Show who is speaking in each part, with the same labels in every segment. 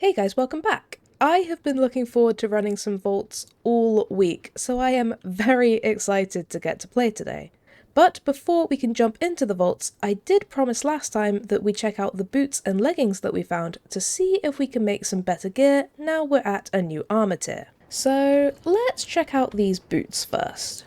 Speaker 1: Hey guys, welcome back! I have been looking forward to running some vaults all week, so I am very excited to get to play today. But before we can jump into the vaults, I did promise last time that we check out the boots and leggings that we found to see if we can make some better gear now we're at a new armor tier. So let's check out these boots first.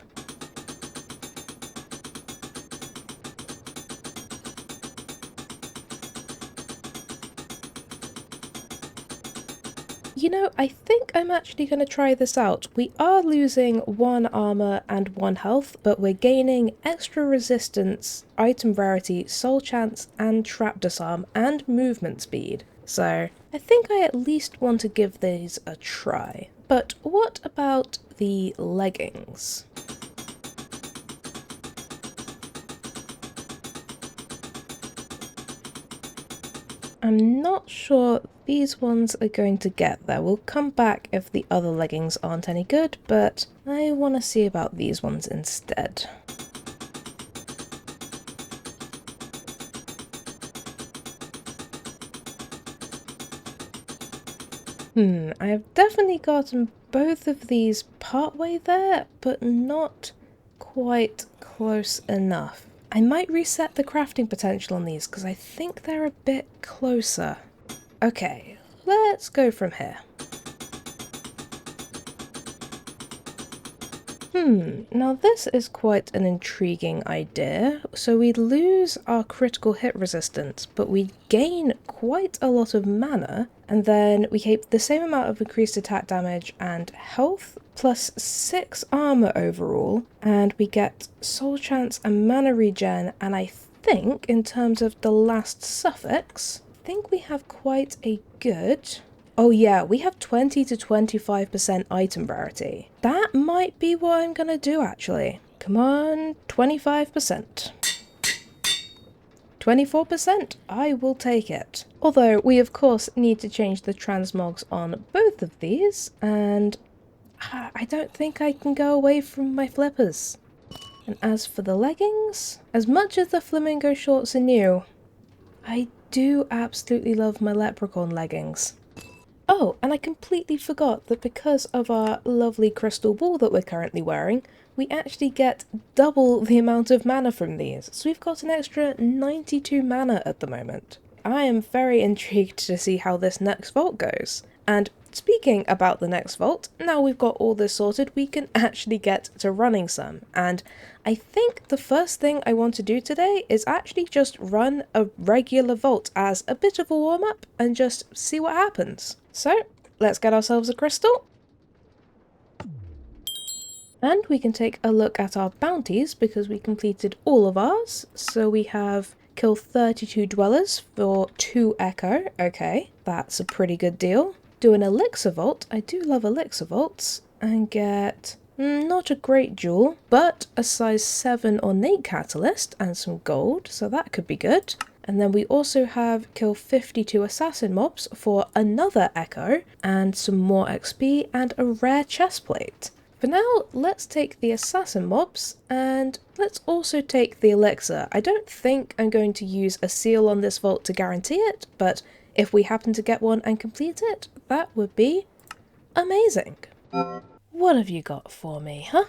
Speaker 1: You know, I think I'm actually going to try this out. We are losing 1 armor and 1 health, but we're gaining extra resistance, item rarity, soul chance, and trap disarm, and movement speed. So I think I at least want to give these a try. But what about the leggings? I'm not sure these ones are going to get there. We'll come back if the other leggings aren't any good, but I want to see about these ones instead. I have definitely gotten both of these partway there, but not quite close enough. I might reset the crafting potential on these because I think they're a bit closer. Okay, let's go from here. Now this is quite an intriguing idea. So we lose our critical hit resistance, but we gain quite a lot of mana, and then we keep the same amount of increased attack damage and health, plus 6 armor overall, and we get soul chance and mana regen, and I think in terms of the last suffix, I think we have quite a good... Oh yeah, we have 20 to 25% item rarity. That might be what I'm gonna do actually. Come on, 25%. 24%, I will take it. Although we of course need to change the transmogs on both of these, and I don't think I can go away from my flippers. And as for the leggings, as much as the flamingo shorts are new, I do absolutely love my leprechaun leggings. Oh, and I completely forgot that because of our lovely crystal ball that we're currently wearing, we actually get double the amount of mana from these. So we've got an extra 92 mana at the moment. I am very intrigued to see how this next vault goes. And speaking about the next vault, now we've got all this sorted, we can actually get to running some. And I think the first thing I want to do today is actually just run a regular vault as a bit of a warm-up and just see what happens. So, let's get ourselves a crystal. And we can take a look at our bounties because we completed all of ours. So we have kill 32 dwellers for 2 echo. Okay, that's a pretty good deal. Do an elixir vault. I do love elixir vaults. And get not a great jewel, but a size 7 ornate catalyst and some gold. So that could be good. And then we also have kill 52 assassin mobs for another echo and some more XP and a rare chestplate. For now, let's take the assassin mobs and let's also take the elixir. I don't think I'm going to use a seal on this vault to guarantee it, but if we happen to get one and complete it, that would be amazing. What have you got for me, huh?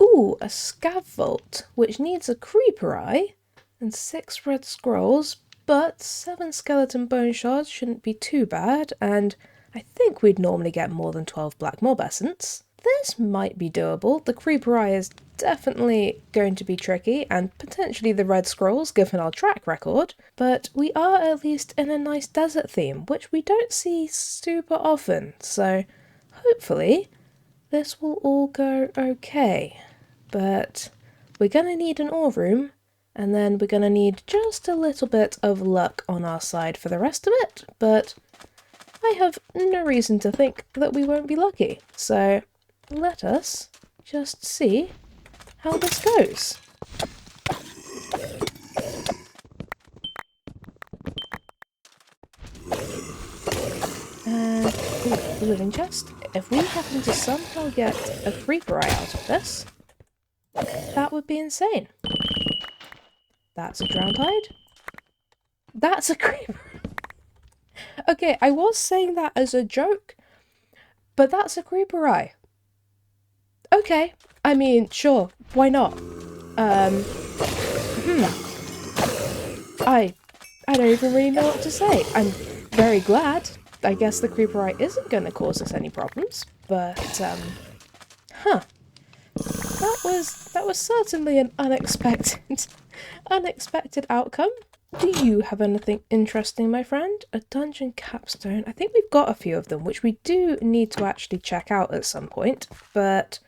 Speaker 1: Ooh, a scav vault, which needs a creeper eye and 6 red scrolls, but 7 skeleton bone shards shouldn't be too bad, and I think we'd normally get more than 12 black mob essence. This might be doable. The creeper eye is definitely going to be tricky, and potentially the red scrolls given our track record, but we are at least in a nice desert theme, which we don't see super often, so hopefully this will all go okay. But we're gonna need an ore room, and then we're going to need just a little bit of luck on our side for the rest of it, but I have no reason to think that we won't be lucky. So let us just see how this goes. And, ooh, living chest. If we happen to somehow get a creeper eye out of this, that would be insane. That's a drowned hide. That's a creeper. Okay, I was saying that as a joke, but that's a creeper eye. Okay, I mean, sure, why not? I I don't even really know what to say. I'm very glad. I guess the creeper eye isn't going to cause us any problems, but huh. That was certainly an unexpected unexpected outcome. Do you have anything interesting, my friend? A dungeon capstone. I think we've got a few of them, which we do need to actually check out at some point, but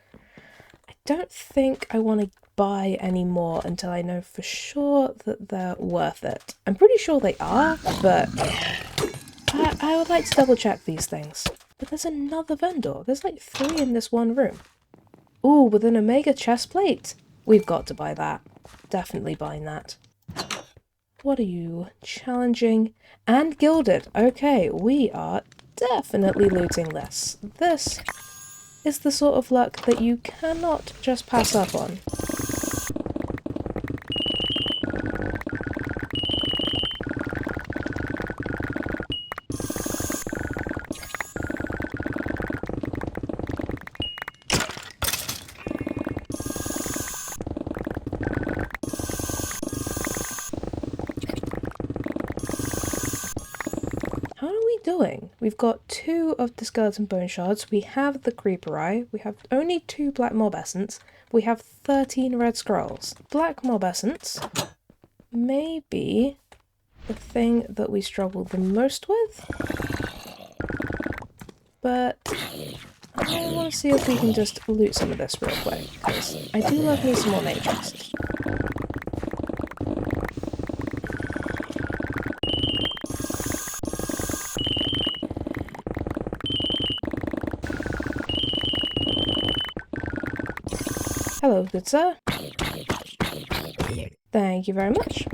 Speaker 1: I don't think I want to buy any more until I know for sure that they're worth it. I'm pretty sure they are, but I would like to double check these things. But there's another vendor. There's like 3 in this one room. Ooh, with an Omega chest plate. We've got to buy that. Definitely buying that. What are you? Challenging and gilded. Okay, we are definitely looting this. This is the sort of luck that you cannot just pass up on. How are we doing? We've got 2 of the skeleton bone shards, we have the creeper eye, we have only 2 black mob essence, we have 13 red scrolls. Black mob essence may be the thing that we struggle the most with, but I want to see if we can just loot some of this real quick, because I do love me some more mage chests. Hello, good sir. Thank you very much.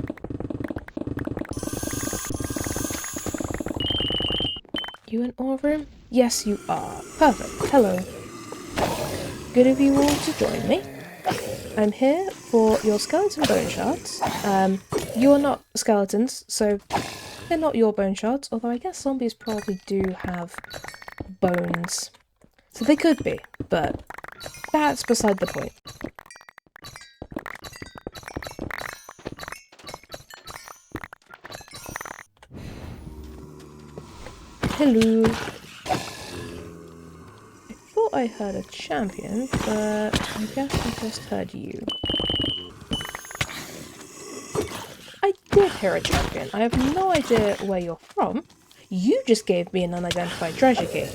Speaker 1: You in our room? Yes, you are. Perfect. Hello. Good of you all to join me. I'm here for your skeleton bone shards. You're not skeletons, so they're not your bone shards, although I guess zombies probably do have bones. So they could be, but that's beside the point. Hello. I thought I heard a champion, but I guess I just heard you. I did hear a champion. I have no idea where you're from. You just gave me an unidentified treasure key.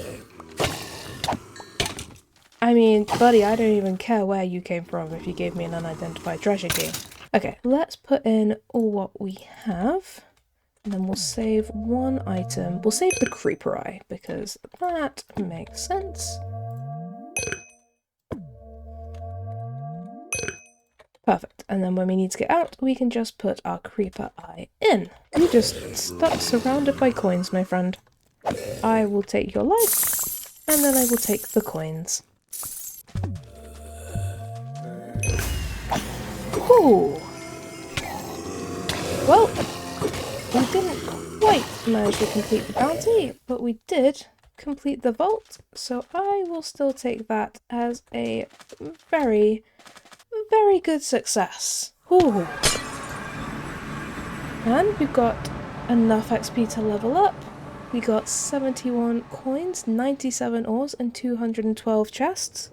Speaker 1: I mean, buddy, I don't even care where you came from if you gave me an unidentified treasure key. Okay, let's put in what we have. And then we'll save one item. We'll save the creeper eye, because that makes sense. Perfect. And then when we need to get out, we can just put our creeper eye in. You're just stuck surrounded by coins, my friend. I will take your life, and then I will take the coins. Ooh! Well, we didn't quite manage to complete the bounty, but we did complete the vault, so I will still take that as a very, very good success. Ooh. And we've got enough XP to level up. We got 71 coins, 97 ores, and 212 chests,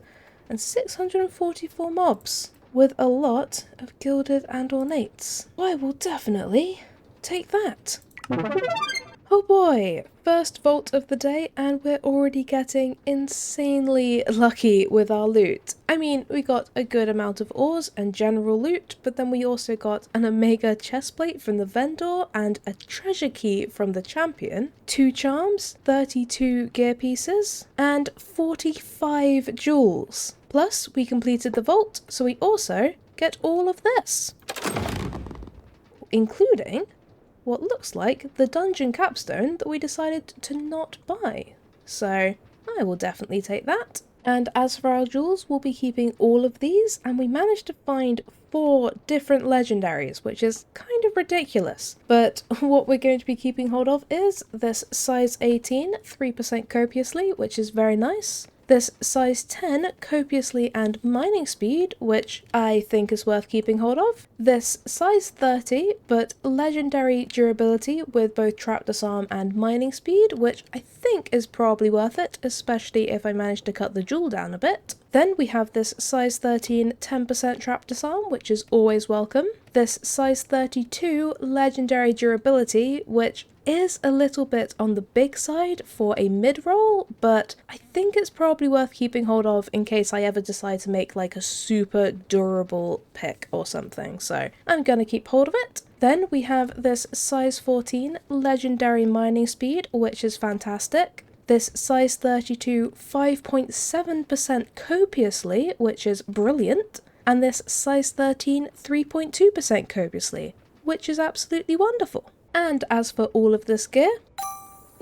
Speaker 1: and 644 mobs, with a lot of gilded and ornates. I will definitely take that. Oh boy, first vault of the day, and we're already getting insanely lucky with our loot. I mean, we got a good amount of ores and general loot, but then we also got an Omega chestplate from the vendor and a treasure key from the champion, 2 charms, 32 gear pieces, and 45 jewels. Plus, we completed the vault, so we also get all of this, including what looks like the dungeon capstone that we decided to not buy. So I will definitely take that. And as for our jewels, we'll be keeping all of these, and we managed to find 4 different legendaries, which is kind of ridiculous. But what we're going to be keeping hold of is this size 18, 3% copiously, which is very nice. This size 10 copiously and mining speed, which I think is worth keeping hold of. This size 30 but legendary durability with both trap disarm and mining speed, which I think is probably worth it, especially if I manage to cut the jewel down a bit. Then we have this size 13 10% trap disarm, which is always welcome. This size 32 legendary durability, which is a little bit on the big side for a mid-roll, but I think it's probably worth keeping hold of in case I ever decide to make like a super durable pick or something, so I'm gonna keep hold of it. Then we have this size 14 legendary mining speed, which is fantastic. This size 32 5.7% copiously, which is brilliant. And this size 13 3.2% copiously, which is absolutely wonderful. And as for all of this gear,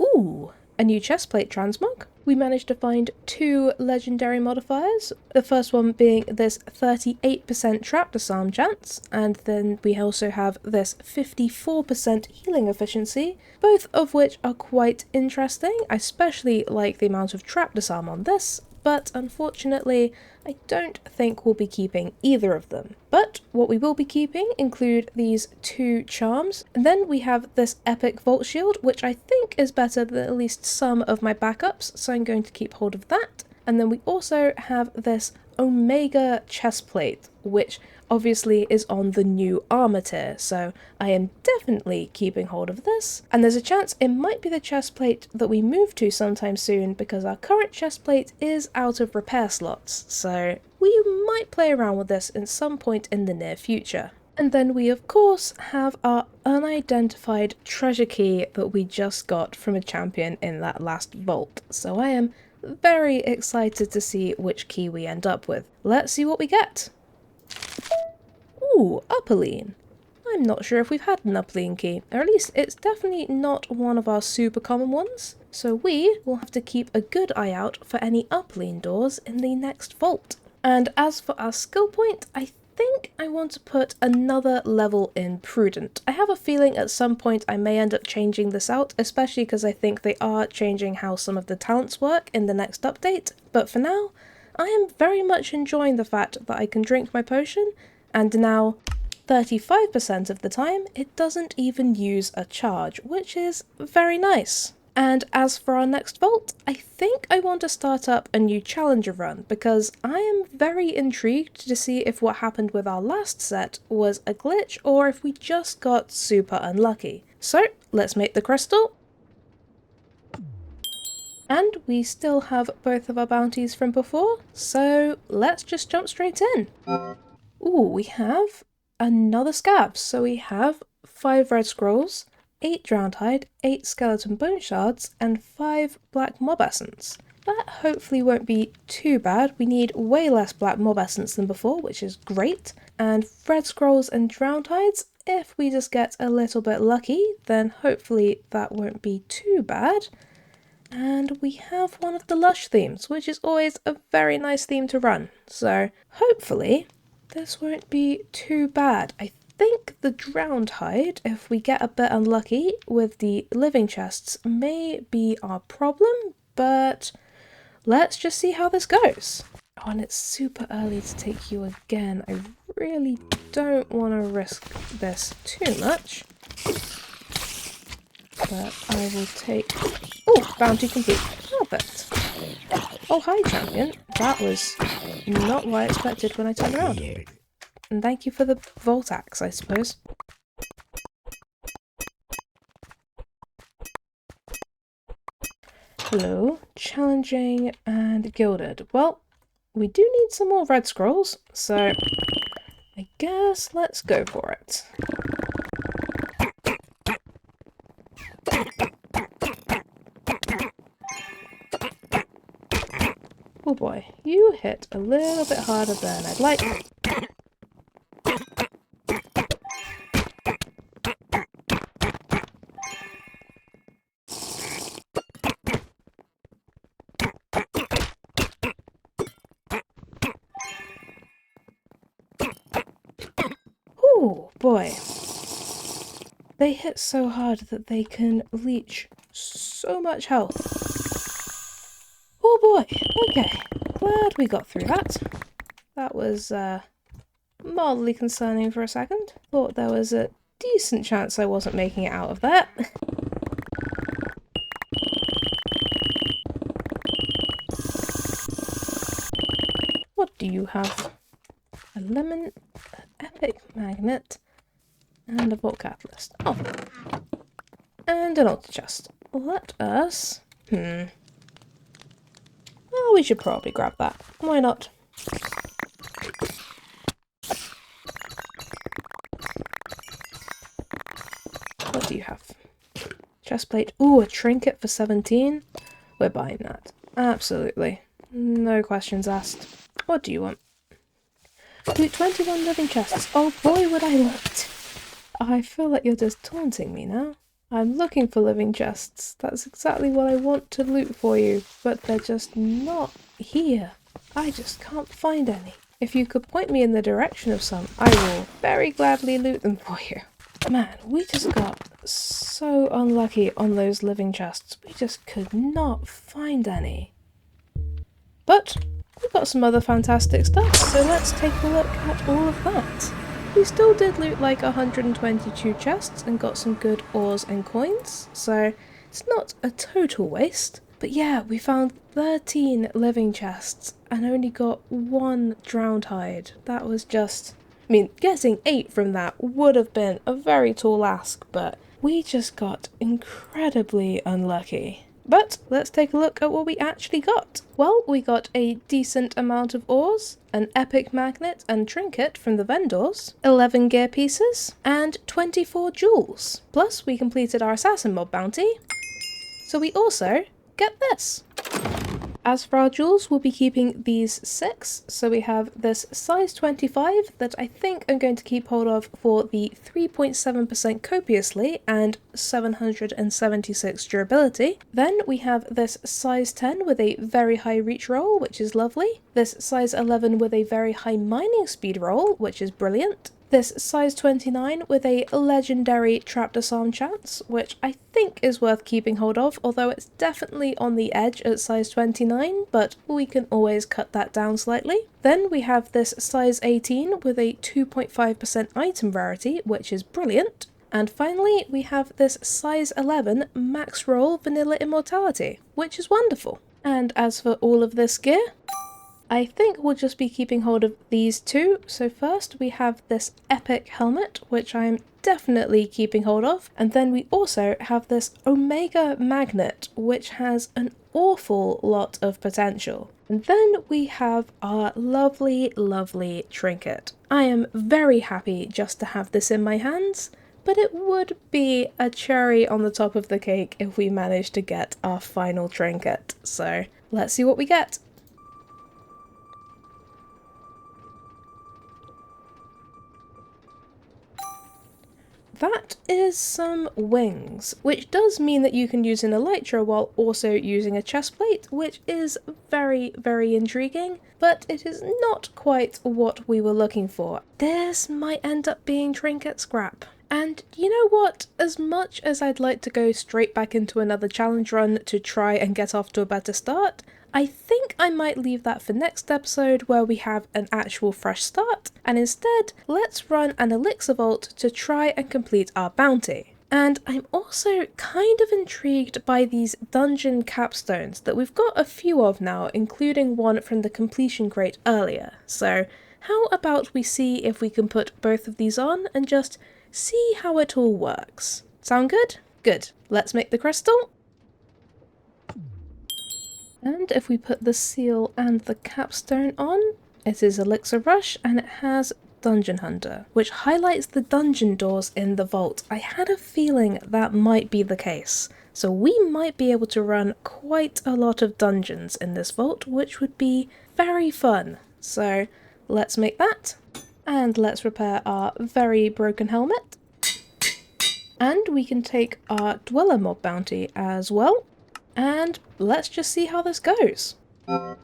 Speaker 1: ooh, a new chestplate transmog. We managed to find 2 legendary modifiers, the first one being this 38% trap disarm chance, and then we also have this 54% healing efficiency, both of which are quite interesting. I especially like the amount of trap disarm on this, but unfortunately I don't think we'll be keeping either of them. But what we will be keeping include these 2 charms, and then we have this epic vault shield, which I think is better than at least some of my backups, so I'm going to keep hold of that. And then we also have this Omega chestplate, which obviously is on the new armor tier, so I am definitely keeping hold of this. And there's a chance it might be the chestplate that we move to sometime soon, because our current chestplate is out of repair slots, so we might play around with this in some point in the near future. And then we of course have our unidentified treasure key that we just got from a champion in that last vault, so I am very excited to see which key we end up with. Let's see what we get. Ooh, Upperline. I'm not sure if we've had an Upperline key, or at least it's definitely not one of our super common ones, so we will have to keep a good eye out for any Upperline doors in the next vault. And as for our skill point, I think I want to put another level in Prudent. I have a feeling at some point I may end up changing this out, especially because I think they are changing how some of the talents work in the next update, but for now, I am very much enjoying the fact that I can drink my potion, and now 35% of the time it doesn't even use a charge, which is very nice. And as for our next vault, I think I want to start up a new challenger run, because I am very intrigued to see if what happened with our last set was a glitch or if we just got super unlucky. So let's make the crystal. And we still have both of our bounties from before, so let's just jump straight in. Ooh, we have another scab. So we have 5 red scrolls, 8 drowned hide, 8 skeleton bone shards, and 5 black mob essence. That hopefully won't be too bad. We need way less black mob essence than before, which is great. And red scrolls and drowned hides, if we just get a little bit lucky, then hopefully that won't be too bad. And we have one of the lush themes, which is always a very nice theme to run. So hopefully this won't be too bad. I think the drowned hide, if we get a bit unlucky with the living chests, may be our problem, but let's just see how this goes. Oh, and it's super early to take you again. I really don't want to risk this too much, but I will take... Oh, bounty complete. Perfect. Oh, hi, champion. That was not what I expected when I turned around. And thank you for the Volt Axe, I suppose. Hello, challenging and gilded. Well, we do need some more red scrolls, so I guess let's go for it. Oh boy, you hit a little bit harder than I'd like. boy. They hit so hard that they can leech so much health. Oh boy, okay. Glad we got through that. That was mildly concerning for a second. Thought there was a decent chance I wasn't making it out of that. What do you have? A lemon, an epic magnet, and a vault catalyst. Oh. And an altar chest. Let us... Well, we should probably grab that. Why not? What do you have? Chestplate. Ooh, a trinket for 17. We're buying that. Absolutely. No questions asked. What do you want? Loot 21 living chests. Oh boy, would I loot! I feel like you're just taunting me now. I'm looking for living chests. That's exactly what I want to loot for you, but they're just not here. I just can't find any. If you could point me in the direction of some, I will very gladly loot them for you. Man, we just got so unlucky on those living chests. We just could not find any. But we've got some other fantastic stuff, so let's take a look at all of that. We still did loot like 122 chests and got some good ores and coins, so it's not a total waste. But yeah, we found 13 living chests and only got 1 drowned hide. That was just... I mean, getting 8 from that would have been a very tall ask, but we just got incredibly unlucky. But let's take a look at what we actually got. Well, we got a decent amount of ores, an epic magnet and trinket from the vendors, 11 gear pieces, and 24 jewels. Plus, we completed our assassin mob bounty, so we also get this. As for our jewels, we'll be keeping these 6. So we have this size 25 that I think I'm going to keep hold of for the 3.7% copiously and 776 durability. Then we have this size 10 with a very high reach roll, which is lovely. This size 11 with a very high mining speed roll, which is brilliant. This size 29 with a legendary trap disarm chance, which I think is worth keeping hold of, although it's definitely on the edge at size 29, but we can always cut that down slightly. Then we have this size 18 with a 2.5% item rarity, which is brilliant. And finally, we have this size 11 max roll vanilla immortality, which is wonderful. And as for all of this gear, I think we'll just be keeping hold of these 2. So first we have this epic helmet, which I'm definitely keeping hold of. And then we also have this omega magnet, which has an awful lot of potential. And then we have our lovely, lovely trinket. I am very happy just to have this in my hands, but it would be a cherry on the top of the cake if we managed to get our final trinket. So let's see what we get. That is some wings, which does mean that you can use an elytra while also using a chestplate, which is very, very intriguing, but it is not quite what we were looking for. This might end up being trinket scrap. And you know what? As much as I'd like to go straight back into another challenge run to try and get off to a better start, I think I might leave that for next episode where we have an actual fresh start, and instead let's run an elixir vault to try and complete our bounty. And I'm also kind of intrigued by these dungeon capstones that we've got a few of now, including one from the completion crate earlier. So how about we see if we can put both of these on and just see how it all works. Sound good? Good. Let's make the crystal. And if we put the seal and the capstone on, it is Elixir Rush and it has Dungeon Hunter, which highlights the dungeon doors in the vault. I had a feeling that might be the case. So we might be able to run quite a lot of dungeons in this vault, which would be very fun. So let's make that. And let's repair our very broken helmet. And we can take our Dweller mob bounty as well. And let's just see how this goes.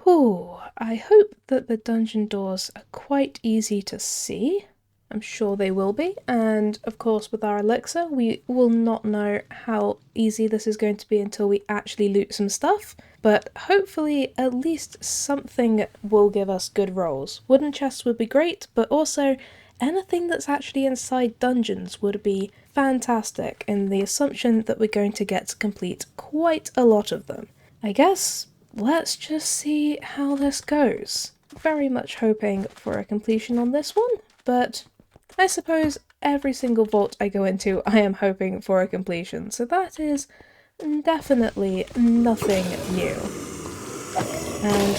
Speaker 1: Ooh, I hope that the dungeon doors are quite easy to see. I'm sure they will be, and of course with our elixir we will not know how easy this is going to be until we actually loot some stuff, but hopefully at least something will give us good rolls. Wooden chests would be great, but also anything that's actually inside dungeons would be fantastic in the assumption that we're going to get to complete quite a lot of them. I guess let's just see how this goes. Very much hoping for a completion on this one, but I suppose every single vault I go into I am hoping for a completion, so that is definitely nothing new. And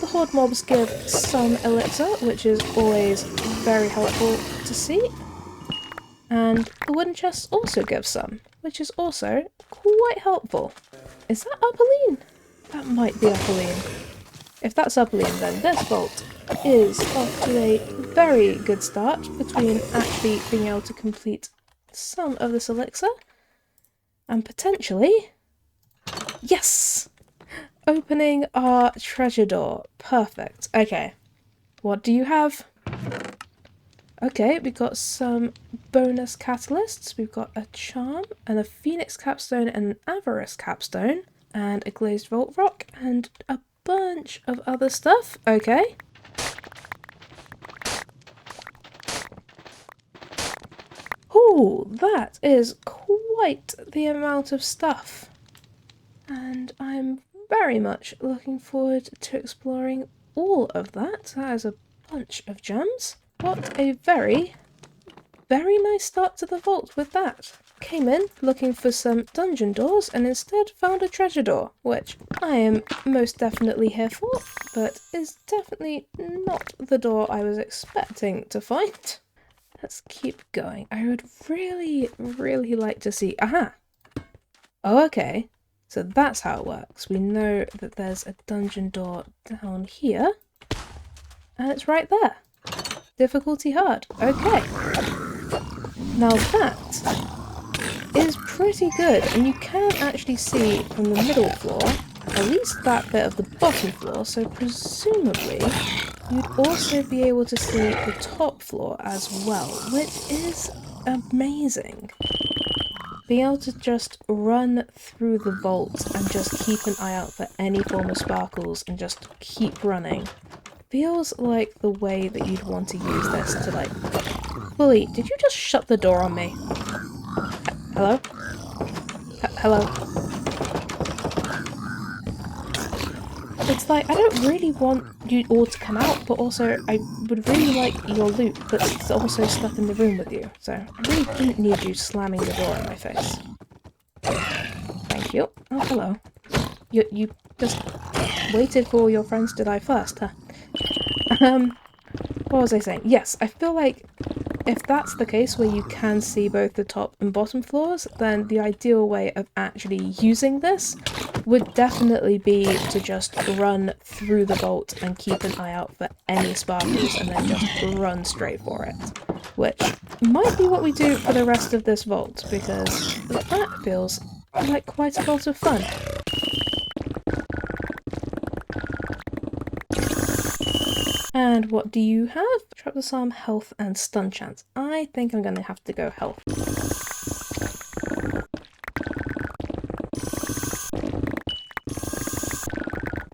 Speaker 1: the horde mobs give some elixir, which is always very helpful to see. And the wooden chests also give some, which is also quite helpful. Is that Upperline? That might be Upperline. If that's Upperline, then this vault is off to a very good start between actually being able to complete some of this elixir and potentially... Yes! Opening our treasure door. Perfect. Okay. What do you have? Okay, we've got some bonus catalysts. We've got a charm and a phoenix capstone and an avarice capstone and a glazed vault rock and a bunch of other stuff. Okay. Oh, that is quite the amount of stuff. And I'm very much looking forward to exploring all of that. That is a bunch of gems. What a very nice start to the vault with that. Came in looking for some dungeon doors and instead found a treasure door, which I am most definitely here for, but is definitely not the door I was expecting to find. Let's keep going. I would really like to see... Aha! Oh, okay. So that's how it works. We know that there's a dungeon door down here, and it's right there. Difficulty hard. Okay. Now that is pretty good, and you can actually see from the middle floor, at least that bit of the bottom floor, so presumably you'd also be able to see the top floor as well, which is amazing. Being able to just run through the vault and just keep an eye out for any form of sparkles and just keep running feels like the way that you'd want to use this to, like... Bully, did you just shut the door on me? Hello? Hello? It's like, I don't really want you all to come out, but also I would really like your loot that's also stuck in the room with you. So I really didn't need you slamming the door in my face. Thank you. Oh, hello. You just waited for your friends to die first, huh? What was I saying? Yes, I feel like if that's the case where you can see both the top and bottom floors, then the ideal way of actually using this would definitely be to just run through the vault and keep an eye out for any sparkles and then just run straight for it. Which might be what we do for the rest of this vault, because that feels like quite a lot of fun. And what do you have? Trap disarm, health, and stun chance. I think I'm going to have to go health.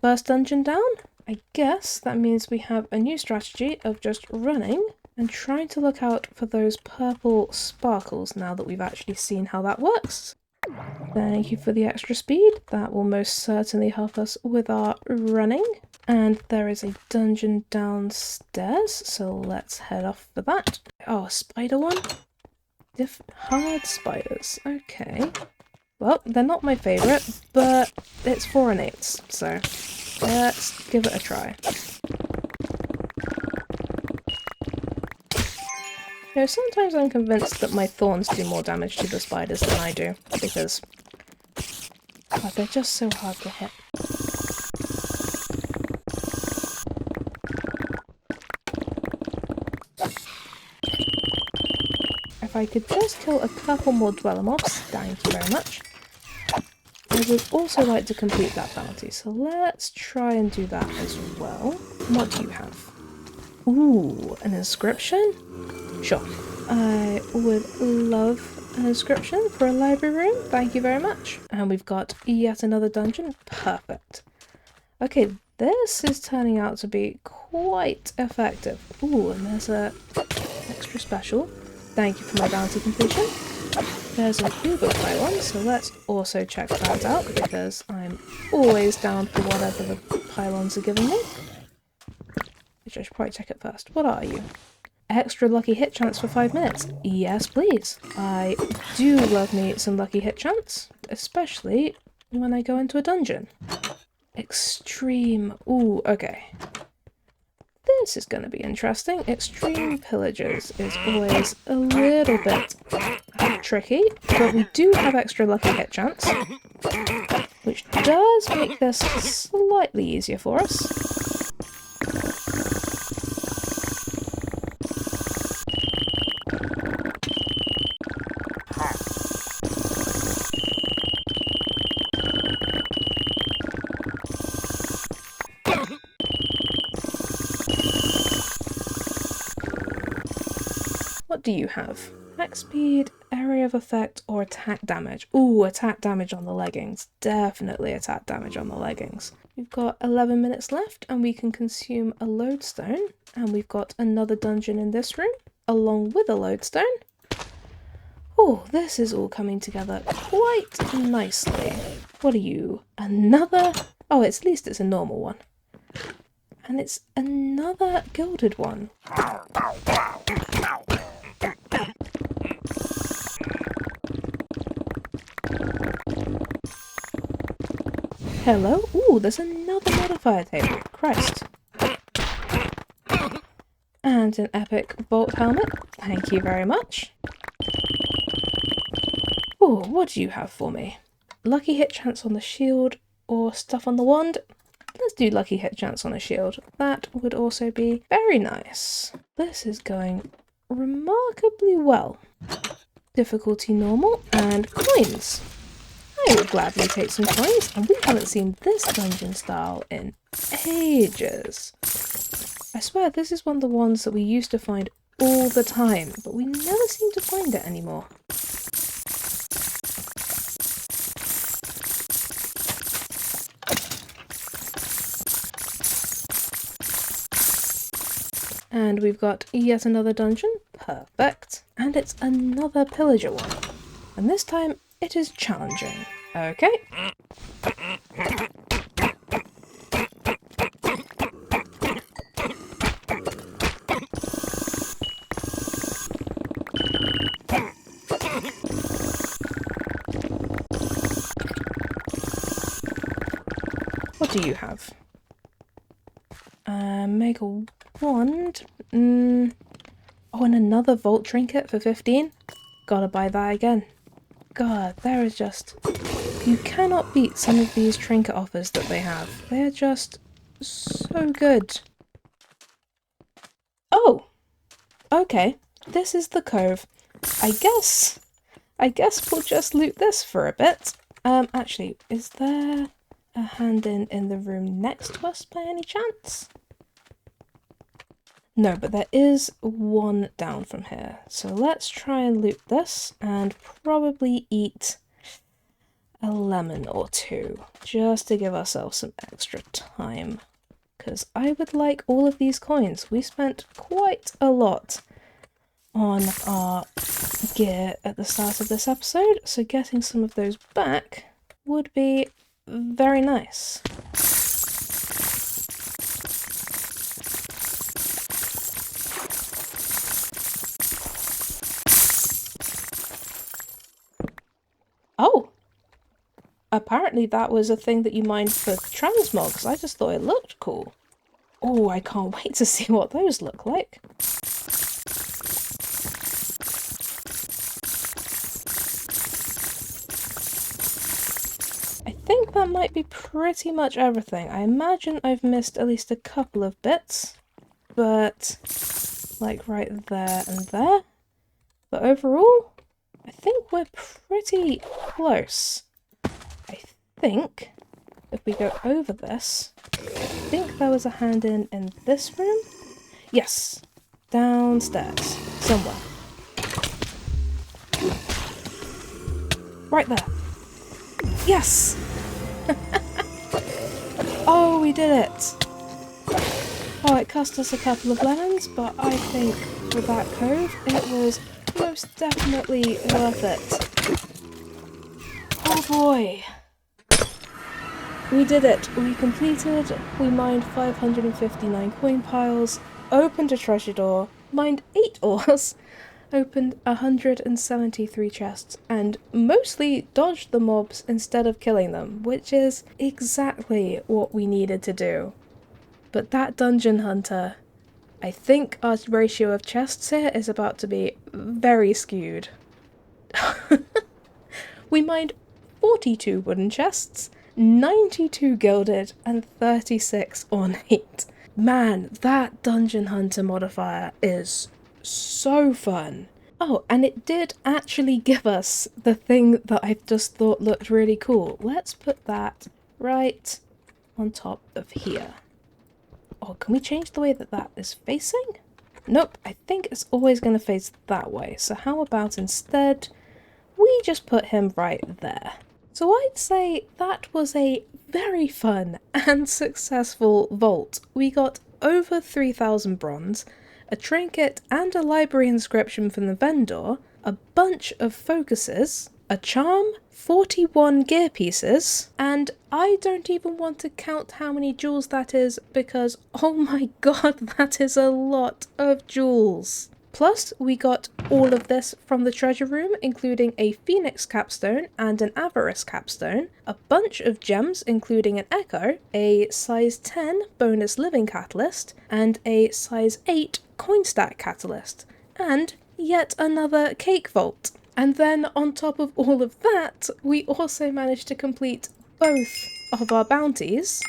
Speaker 1: First dungeon down? I guess that means we have a new strategy of just running and trying to look out for those purple sparkles now that we've actually seen how that works. Thank you for the extra speed. That will most certainly help us with our running. And there is a dungeon downstairs, so let's head off for that. Oh, a spider one? Hard spiders. Okay. Well, they're not my favourite, but it's 4 and 8s, so let's give it a try. You know, sometimes I'm convinced that my thorns do more damage to the spiders than I do, because God, they're just so hard to hit. If I could just kill a couple more dweller mobs, thank you very much. I would also like to complete that bounty, so let's try and do that as well. What do you have? Ooh, an inscription? Sure. I would love an inscription for a library room. Thank you very much. And we've got yet another dungeon. Perfect. Okay, this is turning out to be quite effective. Ooh, and there's a extra special. Thank you for my bounty completion. There's an uber pylon, so let's also check that out because I'm always down for whatever the pylons are giving me. Which I should probably check it first. What are you? Extra lucky hit chance for 5 minutes. Yes, please. I do love me some lucky hit chance, especially when I go into a dungeon. Extreme. Ooh, okay. This is going to be interesting. Extreme pillages is always a little bit tricky, but we do have extra lucky hit chance, which does make this slightly easier for us. What do you have? Attack speed, area of effect, or attack damage? Ooh, attack damage on the leggings. Definitely attack damage on the leggings. We've got 11 minutes left and we can consume a lodestone. And we've got another dungeon in this room, along with a lodestone. Oh, this is all coming together quite nicely. What are you? Another? Oh, at least it's a normal one. And it's another gilded one. Hello? Ooh, there's another modifier table. Christ. And an epic bolt helmet. Thank you very much. Ooh, what do you have for me? Lucky hit chance on the shield or stuff on the wand? Let's do lucky hit chance on a shield. That would also be very nice. This is going remarkably well. Difficulty normal and coins. I will gladly take some coins, and we haven't seen this dungeon style in ages. I swear this is one of the ones that we used to find all the time, but we never seem to find it anymore. And we've got yet another dungeon. Perfect. And it's another pillager one. And this time it is challenging. Okay. What do you have? Mega wand. Oh, and another vault trinket for 15. Gotta buy that again. God, there is just... You cannot beat some of these trinket offers that they have. They're just so good. Oh! Okay, this is the cove. I guess we'll just loot this for a bit. Actually, is there a hand in the room next to us by any chance? No, but there is one down from here. So let's try and loot this and probably eat a lemon or two just to give ourselves some extra time. Because I would like all of these coins. We spent quite a lot on our gear at the start of this episode, so getting some of those back would be very nice. Oh! Apparently that was a thing that you mined for transmogs. I just thought it looked cool. Oh, I can't wait to see what those look like. I think that might be pretty much everything. I imagine I've missed at least a couple of bits, but like right there and there. But overall, I think we're pretty close. I think if we go over this, I think there was a hand in this room. Yes. Downstairs. Somewhere. Right there. Yes! Oh, we did it! Oh, it cost us a couple of lemons, but I think with that cove, it was most definitely worth it. Oh boy! We did it! We completed, we mined 559 coin piles, opened a treasure door, mined 8 ores, opened 173 chests, and mostly dodged the mobs instead of killing them, which is exactly what we needed to do. But that dungeon hunter, I think our ratio of chests here is about to be very skewed. We mined 42 wooden chests, 92 gilded, and 36 ornate. Man, that dungeon hunter modifier is so fun. Oh, and it did actually give us the thing that I just thought looked really cool. Let's put that right on top of here. Oh, can we change the way that that is facing? Nope, I think it's always going to face that way. So how about instead we just put him right there. So I'd say that was a very fun and successful vault. We got over 3,000 bronze, a trinket and a library inscription from the vendor, a bunch of focuses, a charm, 41 gear pieces, and I don't even want to count how many jewels that is because, oh my god, that is a lot of jewels. Plus, we got all of this from the treasure room, including a Phoenix capstone and an Avarice capstone, a bunch of gems including an Echo, a size 10 bonus living catalyst, and a size 8 coin stack catalyst, and yet another cake vault. And then on top of all of that, we also managed to complete both of our bounties.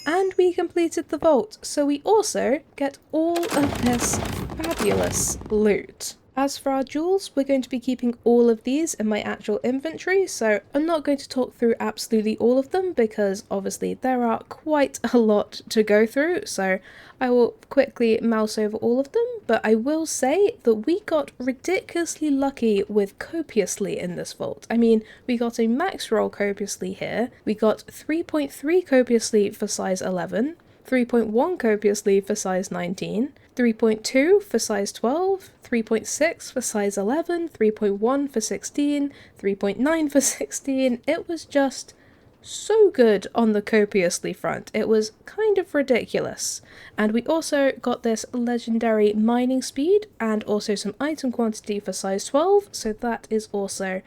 Speaker 1: And we completed the vault, so we also get all of this fabulous loot. As for our jewels, we're going to be keeping all of these in my actual inventory, so I'm not going to talk through absolutely all of them because obviously there are quite a lot to go through, so I will quickly mouse over all of them, but I will say that we got ridiculously lucky with copiously in this vault. I mean, we got a max roll copiously here, we got 3.3 copiously for size 11, 3.1 copiously for size 19, 3.2 for size 12, 3.6 for size 11, 3.1 for 16, 3.9 for 16. It was just so good on the copiously front. It was kind of ridiculous. And we also got this legendary mining speed and also some item quantity for size 12, so that is also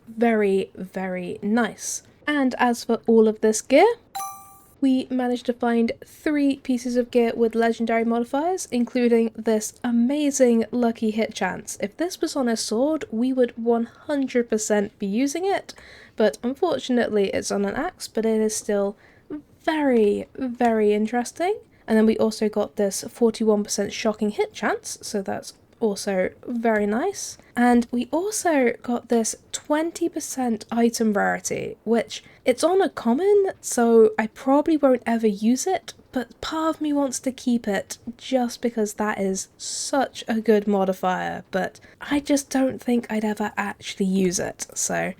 Speaker 1: very, very nice. And as for all of this gear, we managed to find 3 pieces of gear with legendary modifiers, including this amazing lucky hit chance. If this was on a sword, we would 100% be using it, but unfortunately it's on an axe, but it is still very, very interesting. And then we also got this 41% shocking hit chance, so that's also very nice. And we also got this 20% item rarity, which it's on a common, so I probably won't ever use it, but part of me wants to keep it just because that is such a good modifier, but I just don't think I'd ever actually use it, so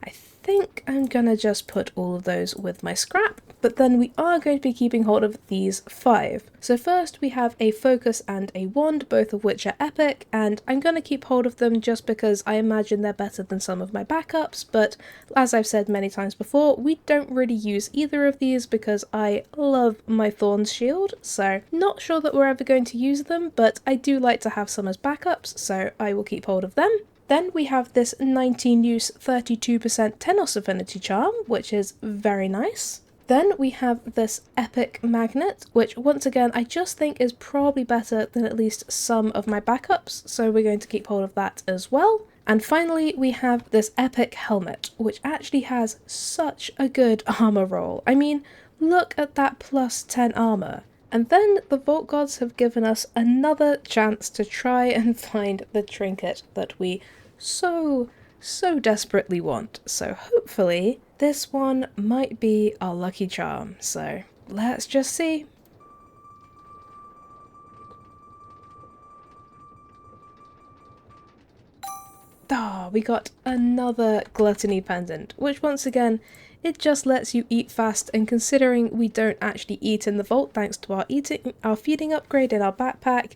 Speaker 1: I think I'm gonna just put all of those with my scrap, but then we are going to be keeping hold of these 5. So first we have a focus and a wand, both of which are epic, and I'm gonna keep hold of them just because I imagine they're better than some of my backups, but as I've said many times before, we don't really use either of these because I love my Thorns shield, so not sure that we're ever going to use them, but I do like to have some as backups, so I will keep hold of them. Then we have this 19 use 32% Tenos affinity charm, which is very nice. Then we have this epic magnet, which once again I just think is probably better than at least some of my backups, so we're going to keep hold of that as well. And finally we have this epic helmet, which actually has such a good armor roll. I mean, look at that plus 10 armor. And then the Vault Gods have given us another chance to try and find the trinket that we so desperately want. So hopefully this one might be our lucky charm. So let's just see. Ah, we got another gluttony pendant, which once again, it just lets you eat fast, and considering we don't actually eat in the vault thanks to our feeding upgrade in our backpack,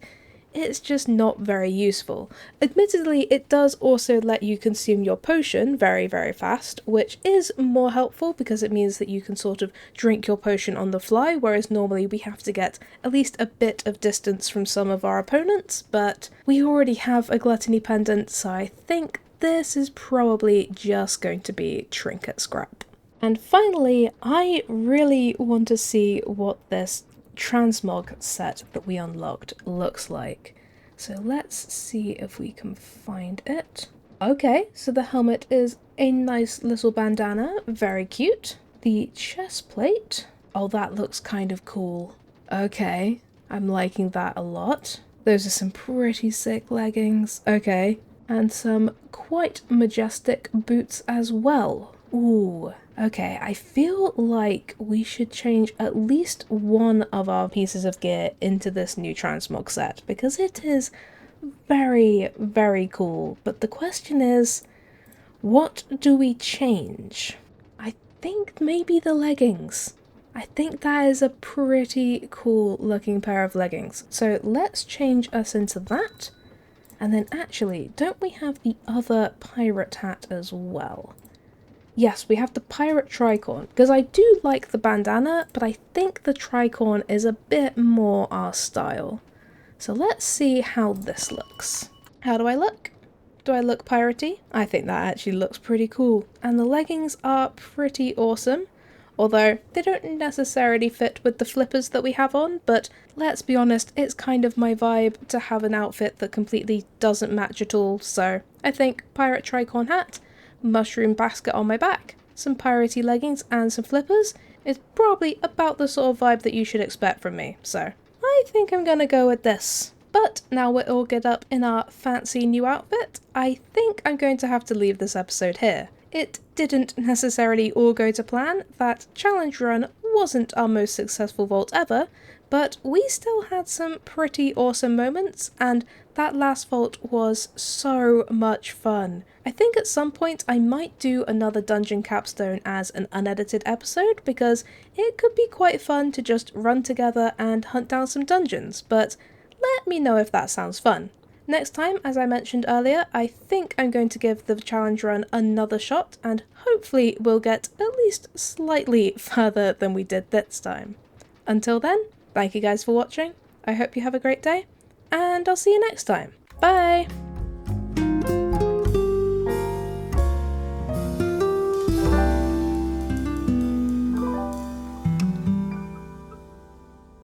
Speaker 1: it's just not very useful. Admittedly, it does also let you consume your potion very, very fast, which is more helpful because it means that you can sort of drink your potion on the fly, whereas normally we have to get at least a bit of distance from some of our opponents, but we already have a gluttony pendant, so I think this is probably just going to be trinket scrap. And finally, I really want to see what this transmog set that we unlocked looks like. So let's see if we can find it. Okay, so the helmet is a nice little bandana, very cute. The chest plate, oh, that looks kind of cool. Okay, I'm liking that a lot. Those are some pretty sick leggings. Okay, and some quite majestic boots as well. Ooh, okay, I feel like we should change at least one of our pieces of gear into this new transmog set because it is very, very cool. But the question is, what do we change? I think maybe the leggings. I think that is a pretty cool looking pair of leggings. So let's change us into that. And then actually, don't we have the other pirate hat as well? Yes, we have the pirate tricorn, because I do like the bandana, but I think the tricorn is a bit more our style. So let's see how this looks. How do I look? Do I look piratey? I think that actually looks pretty cool. And the leggings are pretty awesome, although they don't necessarily fit with the flippers that we have on, but let's be honest, it's kind of my vibe to have an outfit that completely doesn't match at all, so I think pirate tricorn hat, mushroom basket on my back, some piratey leggings and some flippers is probably about the sort of vibe that you should expect from me, so I think I'm gonna go with this. But now we're all geared up in our fancy new outfit, I think I'm going to have to leave this episode here. It didn't necessarily all go to plan, that challenge run wasn't our most successful vault ever, but we still had some pretty awesome moments, and that last vault was so much fun. I think at some point I might do another dungeon capstone as an unedited episode, because it could be quite fun to just run together and hunt down some dungeons, but let me know if that sounds fun. Next time, as I mentioned earlier, I think I'm going to give the challenge run another shot, and hopefully we'll get at least slightly further than we did this time. Until then, thank you guys for watching, I hope you have a great day, and I'll see you next time. Bye!